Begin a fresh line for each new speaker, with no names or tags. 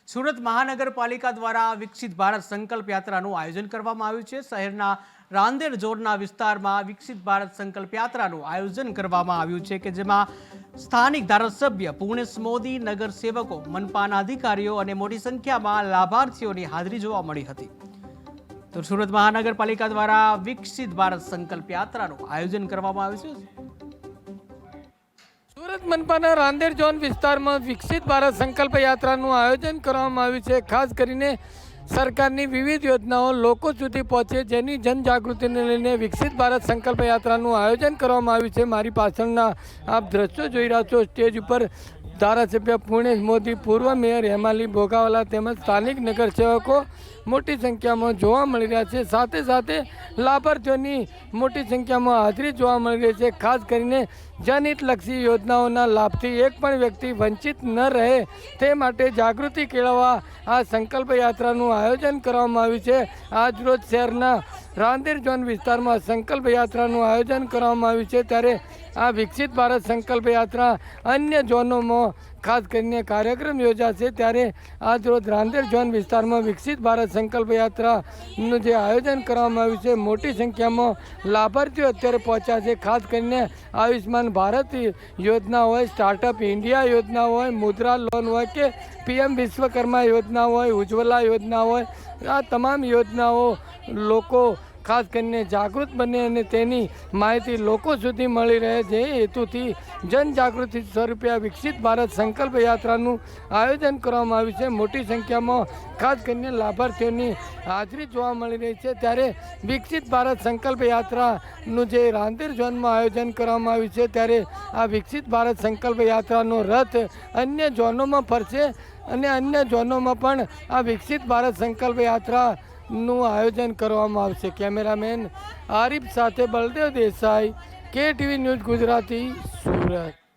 સુરત મહાનગરપાલિકા દ્વારા વિકસિત ભારત સંકલ્પ યાત્રાનું આયોજન કરવામાં આવ્યું છે। શહેરના રાંદેર ઝોનના વિસ્તારમાં વિકસિત ભારત સંકલ્પ યાત્રાનું આયોજન કરવામાં આવ્યું છે કે જેમાં સ્થાનિક ધારાસભ્ય પૂર્ણેશ મોદી, નગરસેવકો, મનપાના અધિકારીઓ અને મોટી સંખ્યામાં લાભાર્થીઓની હાજરી જોવા મળી હતી। તો સુરત મહાનગરપાલિકા દ્વારા વિકસિત ભારત સંકલ્પ યાત્રાનું આયોજન કરવામાં આવ્યું છે।
સુરત મનપાના રાંદેર ઝોન વિસ્તારમાં વિકસિત ભારત સંકલ્પ યાત્રાનું આયોજન કરવામાં આવ્યું છે। ખાસ કરીને સરકારની વિવિધ યોજનાઓ લોકો સુધી પહોંચે જેની જનજાગૃતિને લઈને વિકસિત ભારત સંકલ્પ યાત્રાનું આયોજન કરવામાં આવ્યું છે। મારી પાછળના આપ દ્રશ્યો જોઈ રહ્યા છો। સ્ટેજ ઉપર ધારાસભ્ય પૂર્ણેશ મોદી, પૂર્વ મેયર હેમાલી બોગાવાલા તેમજ સ્થાનિક નગરસેવકો મોટી સંખ્યામાં જોવા મળી રહ્યા છે। સાથે સાથે લાભાર્થીઓની મોટી સંખ્યામાં હાજરી જોવા મળી રહી છે। ખાસ કરીને જનહિતલક્ષી યોજનાઓના લાભથી એક પણ વ્યક્તિ વંચિત ન રહે તે માટે જાગૃતિ કેળવવા આ સંકલ્પ યાત્રાનું આયોજન કરવામાં આવ્યું છે। આજરોજ શહેરના રાંદેર ઝોન વિસ્તારમાં સંકલ્પ યાત્રાનું આયોજન કરવામાં આવ્યું છે। ત્યારે આ વિકસિત ભારત સંકલ્પ યાત્રા અન્ય ઝોનોમાં ખાસ કરીને કાર્યક્રમ યોજાશે। ત્યારે આજરોજ રાંદેર ઝોન વિસ્તારમાં વિકસિત ભારત સંકલ્પ યાત્રાનું જે આયોજન કરવામાં આવ્યું છે, મોટી સંખ્યામાં લાભાર્થીઓ અત્યારે પહોંચ્યા છે। ખાસ કરીને આયુષ્માન ભારત યોજના હોય, સ્ટાર્ટઅપ ઇન્ડિયા યોજના હોય, મુદ્રા લોન હોય કે PM વિશ્વકર્મા યોજના હોય, ઉજ્જવલા યોજના હોય, આ તમામ યોજનાઓ લોકો ખાસ કરીને જાગૃત બને અને તેની માહિતી લોકો સુધી મળી રહે છે હેતુથી જનજાગૃતિ સ્વરૂપે આ વિકસિત ભારત સંકલ્પ યાત્રાનું આયોજન કરવામાં આવ્યું છે। મોટી સંખ્યામાં ખાસ કરીને લાભાર્થીઓની હાજરી જોવા મળી રહી છે। ત્યારે વિકસિત ભારત સંકલ્પ યાત્રાનું જે રાંદેર ઝોનમાં આયોજન કરવામાં આવ્યું છે, ત્યારે આ વિકસિત ભારત સંકલ્પ યાત્રાનો રથ અન્ય ઝોનોમાં ફરશે અને અન્ય ઝોનોમાં પણ આ વિકસિત ભારત સંકલ્પ યાત્રા નું આયોજન કરવામાં આવશે। કેમેરામેન આરિફ સાથે બલદેવ દેસાઈ, KTV ન્યૂઝ ગુજરાતી, સુરત।